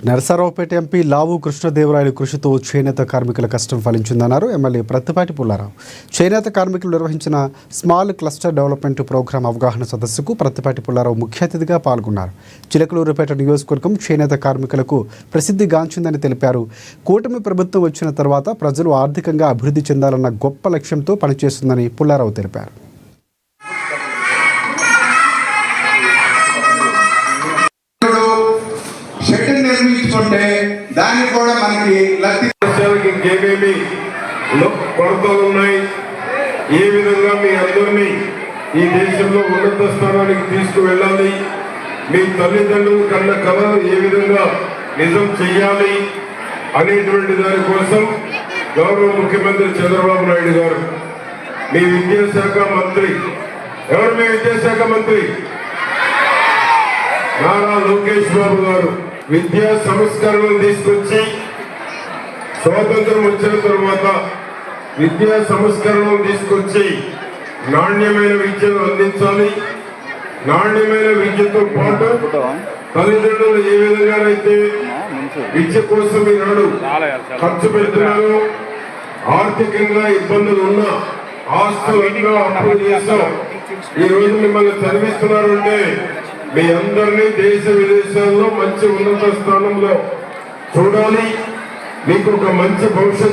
Narasaraopet MP లావు కృష్ణదేవరాయలు కృషితో చేనేత కార్మికుల కష్టం ఫలించిందన్నారు ఎమ్మెల్యే ప్రత్తిపాటి పుల్లారావు. చేనేత కార్మికులు నిర్వహించిన స్మాల్ క్లస్టర్ డెవలప్మెంట్ ప్రోగ్రాం అవగాహన సదస్సుకు ప్రత్తిపాటి పుల్లారావు ముఖ్య అతిథిగా పాల్గొన్నారు. చిలకలూరుపేట నియోజకవర్గం చేనేత కార్మికులకు ప్రసిద్ధిగాంచిందని తెలిపారు. కూటమి ప్రభుత్వం వచ్చిన తర్వాత ప్రజలు ఆర్థికంగా అభివృద్ధి చెందాలన్న గొప్ప లక్ష్యంతో పనిచేస్తుందని పుల్లారావు తెలిపారు. నిర్మించుకుంటే దానికి కూడా మనకి ఏమేమి కొరతలు ఉన్నాయి, ఏ విధంగా మీ అందరినీ ఈ దేశంలో ఉన్నత స్థానానికి తీసుకువెళ్ళాలి, మీ తల్లిదండ్రుల కన్న కళను ఏ విధంగా నిజం చెయ్యాలి అనేటువంటి దానికోసం గౌరవ ముఖ్యమంత్రి చంద్రబాబు నాయుడు గారు, మీ విద్యాశాఖ మంత్రి ఎవరు, మీ విద్యాశాఖ మంత్రి నారా లోకేష్ బాబు గారు విద్యా సంస్కరణలు తీసుకొచ్చి స్వాతంత్రం వచ్చిన తర్వాత విద్యా సంస్కరణలు తీసుకొచ్చి నాణ్యమైన విద్యను అందించాలి. నాణ్యమైన విద్యతో పాటు తల్లిదండ్రులు ఏ విధంగానైతే విద్య కోసం ఈనాడు ఖర్చు పెడుతున్నారో, ఆర్థికంగా ఇబ్బందులు ఉన్నా ఆస్తులంగా అప్పులు చేస్తాం ఈ రోజు మిమ్మల్ని చదివిస్తున్నారు అంటే మీ అందరినీ దేశ విదేశాల్లో మంచి ఉన్నత స్థానంలో చూడాలి, మీకు ఒక మంచి భవిష్యత్తు